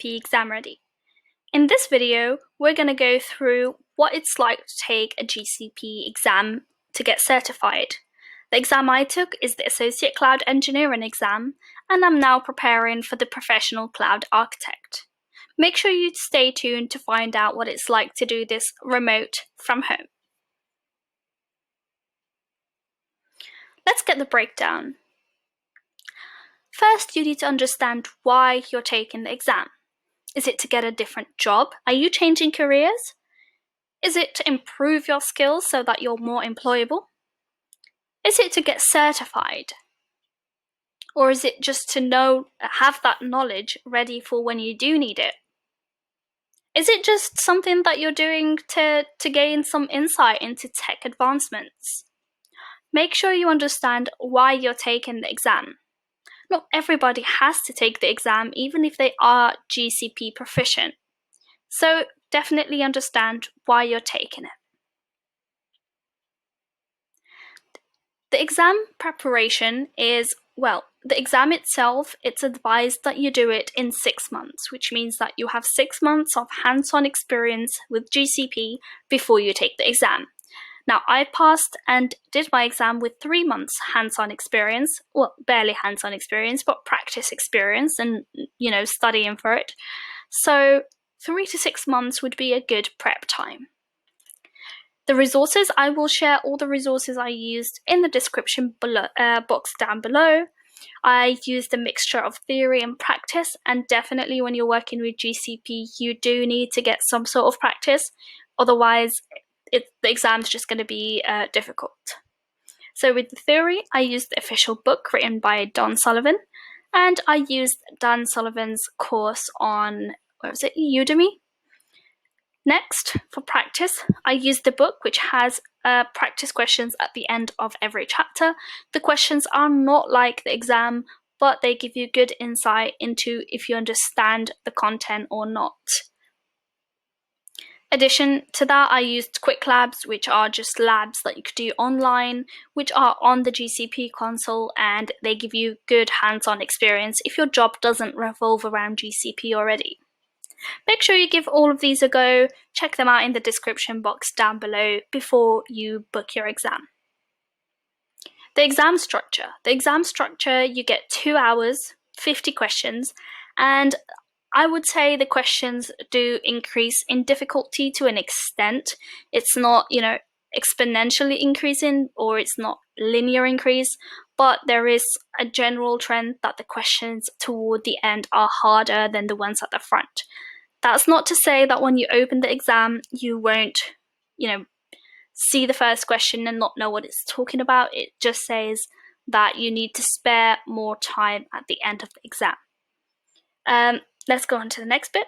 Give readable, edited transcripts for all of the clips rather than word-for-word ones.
GCP exam ready. In this video, we're going to go through what it's like to take a GCP exam to get certified. The exam I took is the Associate Cloud Engineering exam, and I'm now preparing for the Professional Cloud Architect. Make sure you stay tuned to find out what it's like to do this remote from home. Let's get the breakdown. First, you need to understand why you're taking the exam. Is it to get a different job? Are you changing careers? Is it to improve your skills so that you're more employable? Is it to get certified? Or is it just to have that knowledge ready for when you do need it? Is it just something that you're doing to gain some insight into tech advancements? Make sure you understand why you're taking the exam. Not everybody has to take the exam, even if they are GCP proficient. So definitely understand why you're taking it. The exam preparation is, the exam itself, it's advised that you do it in 6 months, which means that you have 6 months of hands-on experience with GCP before you take the exam. Now, I passed and did my exam with 3 months hands-on experience, barely hands-on experience, but practice experience and, studying for it. So 3 to 6 months would be a good prep time. The resources, I will share all the resources I used in the description box down below. I used a mixture of theory and practice, and definitely when you're working with GCP, you do need to get some sort of practice. Otherwise, the exam's just going to be difficult. So with the theory, I used the official book written by Don Sullivan, and I used Dan Sullivan's course on, Udemy. Next, for practice, I used the book, which has practice questions at the end of every chapter. The questions are not like the exam, but they give you good insight into if you understand the content or not. Addition to that, I used quick labs, which are just labs that you could do online, which are on the GCP console, and they give you good hands-on experience if your job doesn't revolve around GCP already. Make sure you give all of these a go. Check them out in the description box down below before you book your exam. The exam structure. The exam structure, you get 2 hours, 50 questions, and I would say the questions do increase in difficulty to an extent. It's not, exponentially increasing, or it's not linear increase, but there is a general trend that the questions toward the end are harder than the ones at the front. That's not to say that when you open the exam, you won't, see the first question and not know what it's talking about. It just says that you need to spare more time at the end of the exam. Let's go on to the next bit.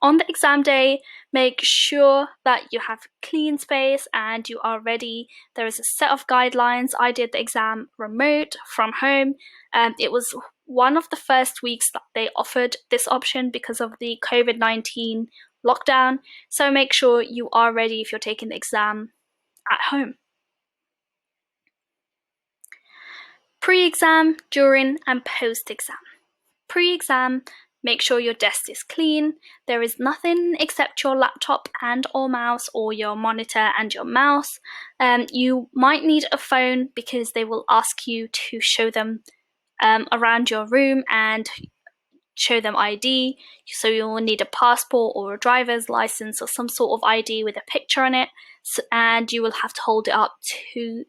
On the exam day, make sure that you have clean space and you are ready. There is a set of guidelines. I did the exam remote from home. It was one of the first weeks that they offered this option because of the COVID-19 lockdown. So make sure you are ready if you're taking the exam at home. Pre-exam, during, and post-exam. Pre-exam, make sure your desk is clean. There is nothing except your laptop and or mouse, or your monitor and your mouse. You might need a phone because they will ask you to show them around your room and show them ID. So you will need a passport or a driver's license or some sort of ID with a picture on it, and you will have to hold it up to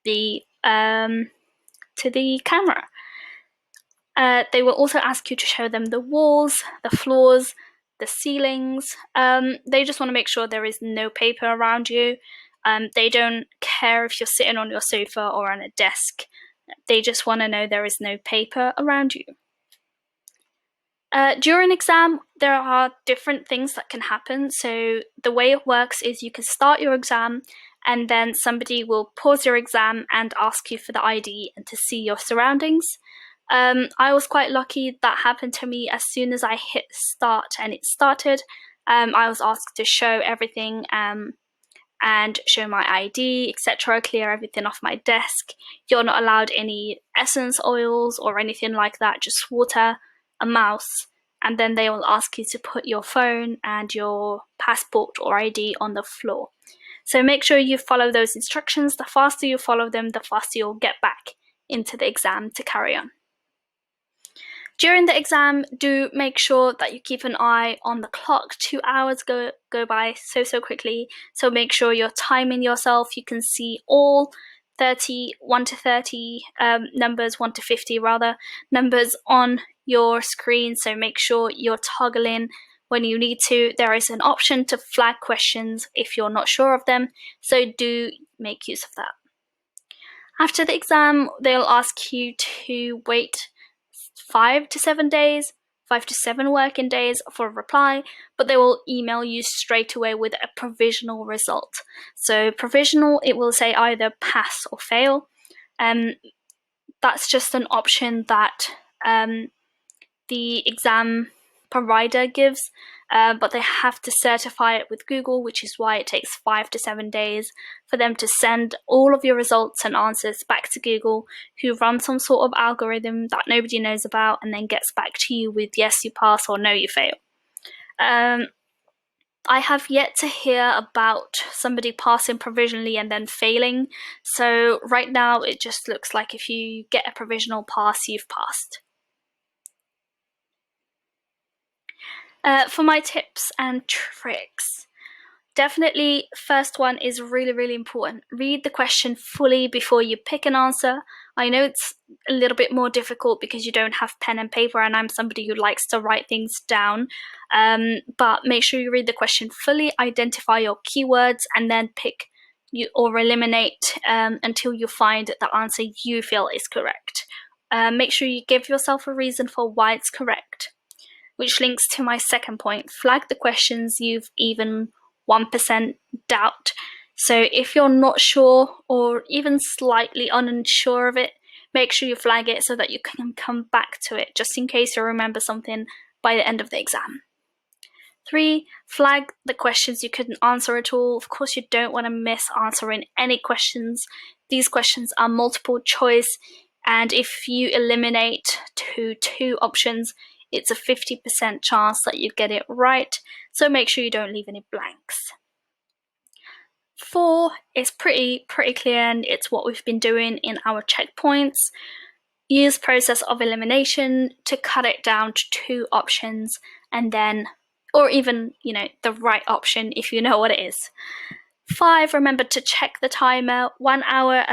the camera. They will also ask you to show them the walls, the floors, the ceilings. They just want to make sure there is no paper around you. They don't care if you're sitting on your sofa or on a desk. They just want to know there is no paper around you. During exam, there are different things that can happen. So the way it works is you can start your exam and then somebody will pause your exam and ask you for the ID and to see your surroundings. I was quite lucky that happened to me as soon as I hit start and it started. I was asked to show everything and show my ID, etc., clear everything off my desk. You're not allowed any essence oils or anything like that, just water, a mouse, and then they will ask you to put your phone and your passport or ID on the floor. So make sure you follow those instructions. The faster you follow them, the faster you'll get back into the exam to carry on. During the exam, do make sure that you keep an eye on the clock. 2 hours go by so quickly, so make sure you're timing yourself. You can see all 1 to 30 numbers, 1 to 50 rather, numbers on your screen, so make sure you're toggling when you need to. There is an option to flag questions if you're not sure of them, so do make use of that. After the exam, they'll ask you to wait 5 to 7 days, 5 to 7 working days for a reply, but they will email you straight away with a provisional result. So provisional, it will say either pass or fail. That's just an option that the exam provider gives, but they have to certify it with Google, which is why it takes 5 to 7 days for them to send all of your results and answers back to Google, who run some sort of algorithm that nobody knows about and then gets back to you with yes, you pass, or no, you fail. I have yet to hear about somebody passing provisionally and then failing, so right now it just looks like if you get a provisional pass, you've passed. For my tips and tricks, definitely first one is really important. Read the question fully before you pick an answer. I know it's a little bit more difficult because you don't have pen and paper, and I'm somebody who likes to write things down, but make sure you read the question fully, identify your keywords, and then pick or eliminate until you find the answer you feel is correct. Make sure you give yourself a reason for why it's correct, which links to my second point. Flag the questions you've even 1% doubt. So if you're not sure or even slightly unsure of it, make sure you flag it so that you can come back to it, just in case you remember something by the end of the exam. 3, flag the questions you couldn't answer at all. Of course, you don't want to miss answering any questions. These questions are multiple choice, and if you eliminate two options, it's a 50% chance that you get it right, so make sure you don't leave any blanks. 4 is pretty clear, and it's what we've been doing in our checkpoints. Use process of elimination to cut it down to 2 options, and then, or even, the right option if you know what it is. 5, remember to check the timer. 1 hour,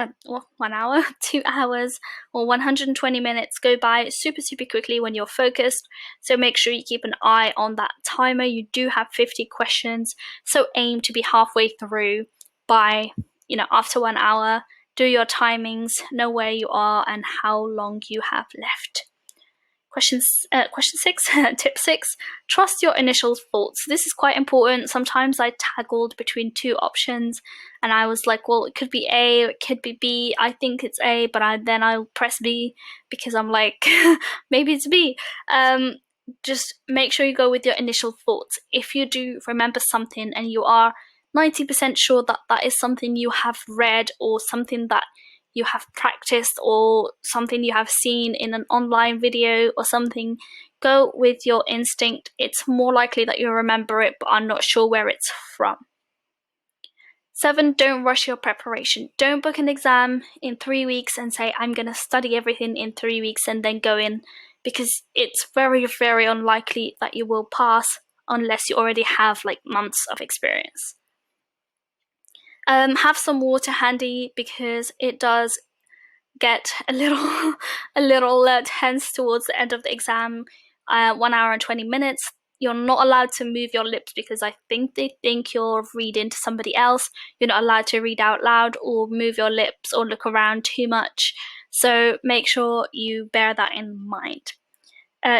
2 hours, or 120 minutes go by super quickly when you're focused. So make sure you keep an eye on that timer. You do have 50 questions, so aim to be halfway through by, after 1 hour. Do your timings, know where you are and how long you have left. Question 6, tip 6, trust your initial thoughts. This is quite important. Sometimes I toggled between 2 options and I was like, well, it could be A or it could be B. I think it's A, but then I'll press B because I'm like, maybe it's B. Just make sure you go with your initial thoughts. If you do remember something and you are 90% sure that that is something you have read or something that you have practiced or something you have seen in an online video or something, go with your instinct. It's more likely that you'll remember it, but I'm not sure where it's from. 7, don't rush your preparation. Don't book an exam in 3 weeks and say, I'm going to study everything in 3 weeks and then go in, because it's very unlikely that you will pass unless you already have months of experience. Have some water handy because it does get a little tense towards the end of the exam. 1 hour and 20 minutes. You're not allowed to move your lips because I think they think you're reading to somebody else. You're not allowed to read out loud or move your lips or look around too much. So make sure you bear that in mind.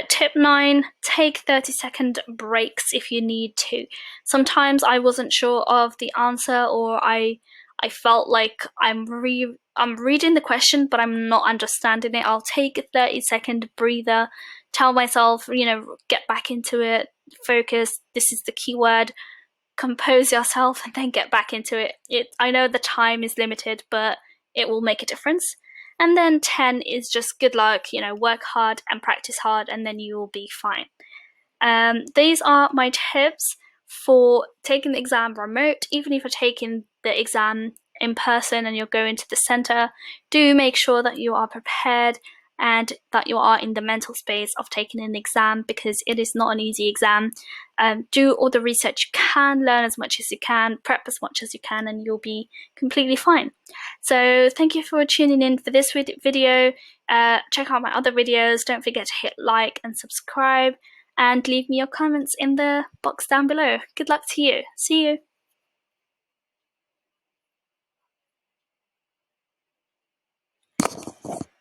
Tip 9, take 30-second breaks if you need to. Sometimes I wasn't sure of the answer, or I felt like I'm reading the question but I'm not understanding it. I'll take a 30-second breather, tell myself, get back into it, focus, this is the keyword, compose yourself, and then get back into it. I know the time is limited, but it will make a difference. And then 10 is just good luck, work hard and practice hard, and then you will be fine. These are my tips for taking the exam remote. Even if you're taking the exam in person and you're going to the center, do make sure that you are prepared and that you are in the mental space of taking an exam, because it is not an easy exam. Do all the research you can, learn as much as you can, prep as much as you can, and you'll be completely fine. So thank you for tuning in for this video. Check out my other videos. Don't forget to hit like and subscribe, and leave me your comments in the box down below. Good luck to you. See you.